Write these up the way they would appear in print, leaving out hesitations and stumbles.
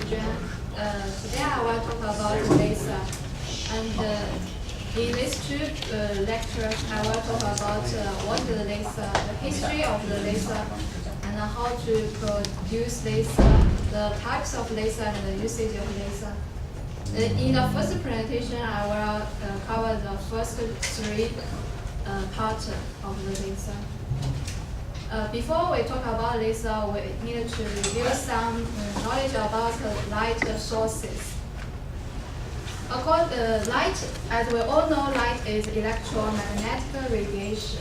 Adrian. Today I will talk about laser. And in these two lectures, I will talk about what is laser, the history of the laser, and how to produce laser, the types of laser, and the usage of laser. In the first presentation, I will cover the first three parts of the laser. Before we talk about laser, we need to review some knowledge about light sources. Light, as we all know, light is electromagnetic radiation.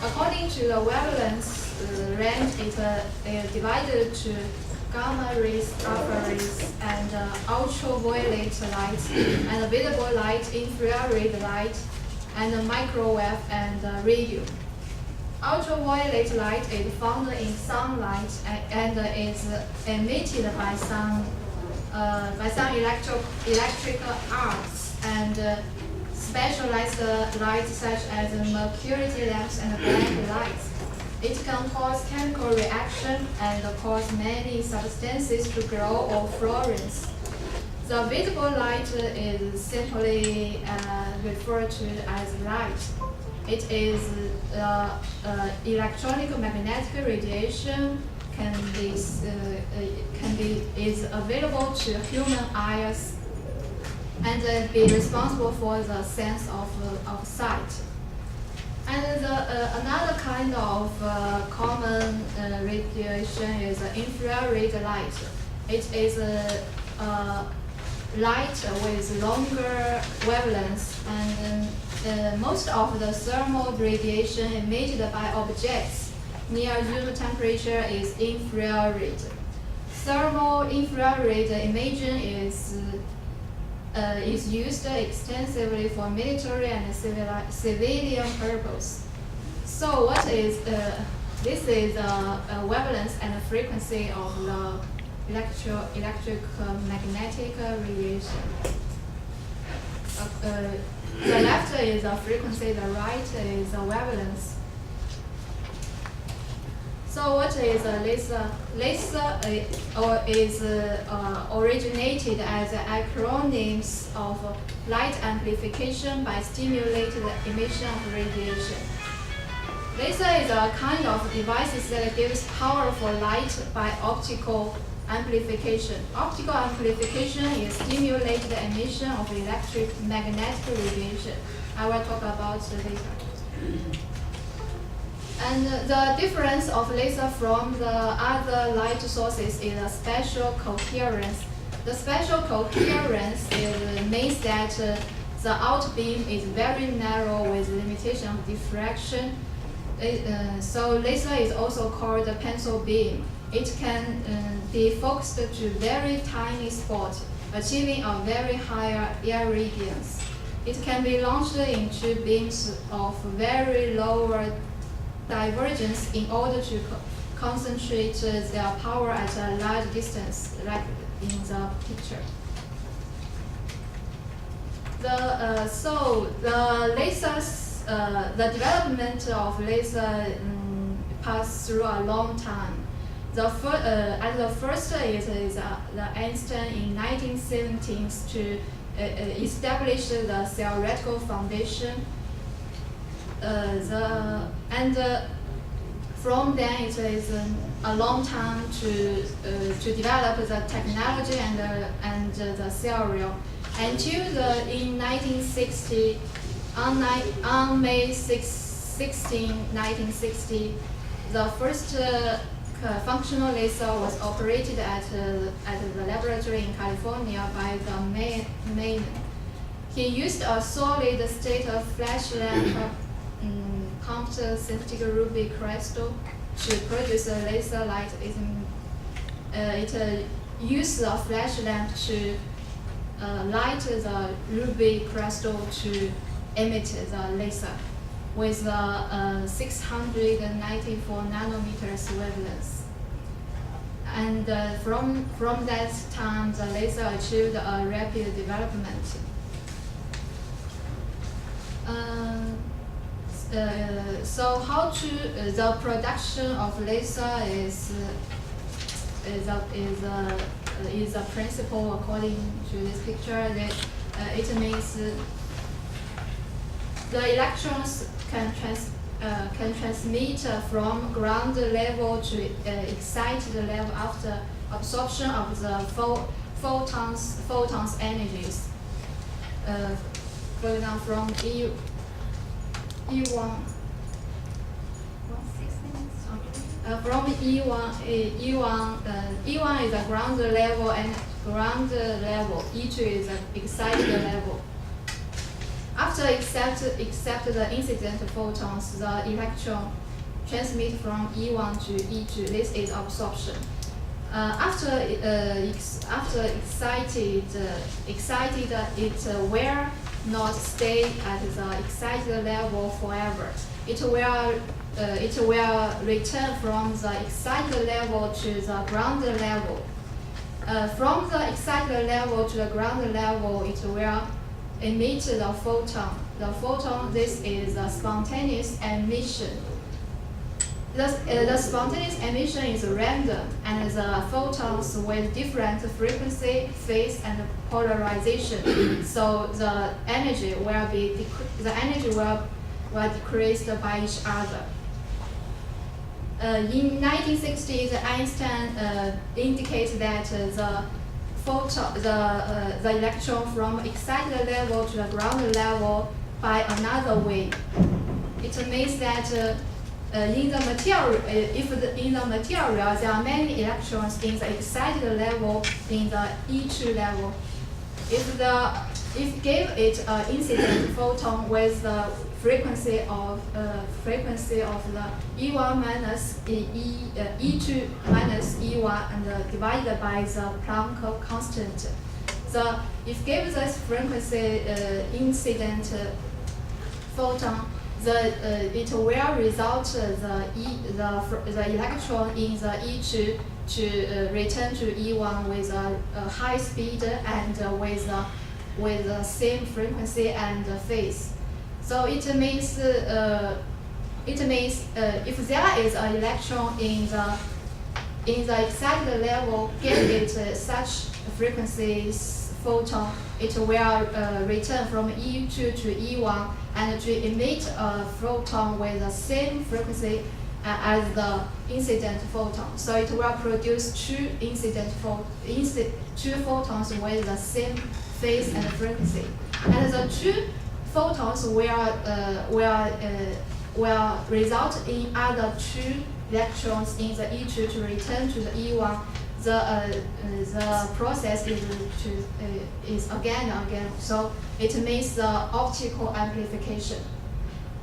According to the wavelength range, it is divided to gamma rays, alpha rays, and ultraviolet light, and visible light, infrared light, and microwave and radio. Ultraviolet light is found in sunlight and is emitted by some electrical arcs and specialized lights such as mercury lamps and black lights. It can cause chemical reaction and cause many substances to grow or flourish. The visible light is simply referred to as light. It is electromagnetic radiation is available to human eyes and be responsible for the sense of sight. And another kind of common radiation is infrared light. It is light with longer wavelengths, and most of the thermal radiation emitted by objects near zero temperature is infrared. Thermal infrared imaging is used extensively for military and civilian purposes. So what is this is a wavelength and frequency of the electromagnetic radiation. The left is a frequency, the right is a wavelength. So what is a laser? Laser is originated as acronyms of light amplification by stimulated emission of radiation. Laser is a kind of device that gives powerful light by optical amplification. Optical amplification is stimulated emission of electromagnetic radiation. I will talk about later. And the difference of laser from the other light sources is a spatial coherence. The spatial coherence means that the out beam is very narrow with limitation of diffraction. So laser is also called a pencil beam. It can be focused to very tiny spots, achieving a very high irradiance. It can be launched into beams of very lower divergence in order to concentrate their power at a large distance, like in the picture. So the lasers, the development of laser passed through a long time. At the first is the Einstein in 1970s to establish the theoretical foundation. From then it is a long time to develop the technology and the theory until in 1960 on May 16, 1960, the first functional laser was operated at the laboratory in California by the Maynard. He used a solid-state flash lamp pumped synthetic ruby crystal to produce a laser light. It used a flash lamp to light the ruby crystal to emit the laser with 694 nanometers wavelength. And from that time, the laser achieved a rapid development. So how to the production of laser is is a principle according to this picture that it means the electrons can transmit from ground level to excited level after absorption of the photons energies. For example, from E1. From E1 is a ground level and ground level. E2 is an excited level. After except the incident photons, the electron transmit from E1 to E2. This is absorption. After excited, it will not stay at the excited level forever. It will return from the excited level to the ground level. From the excited level to the ground level, it will emit the photon. The photon, this is a spontaneous emission. The spontaneous emission is random, and the photons with different frequency, phase, and polarization. So the energy will decrease by each other. In 1960s, Einstein indicated that the electron from excited level to the ground level by another way. It means that in the material, in the material there are many electrons in the excited level in the E2 level. If give it an incident photon with the frequency of the E1 minus E2 minus E1 and divided by the Planck constant. So if give this frequency incident photon, it will result the electron in the E2 to return to E1 with a high speed and with the same frequency and phase. So it means if there is an electron in the excited level, give it such frequency photon, it will return from E2 to E1 and to emit a photon with the same frequency as the incident photon. So it will produce two photons with the same phase and frequency. And the two photons will result in other two electrons in the E2 to return to the E1. The process is again and again. So it means the optical amplification.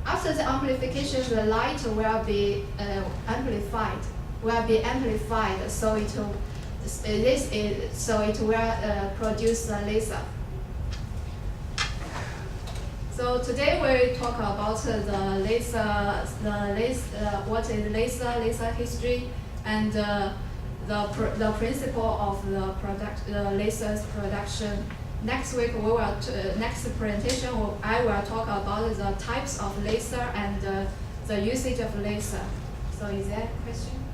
After the amplification, the light will be amplified. So it will produce a laser. So today we talk about the laser, what is laser history, and the principle of the laser's production. Next week next presentation I will talk about the types of laser and the usage of laser. So is there a question?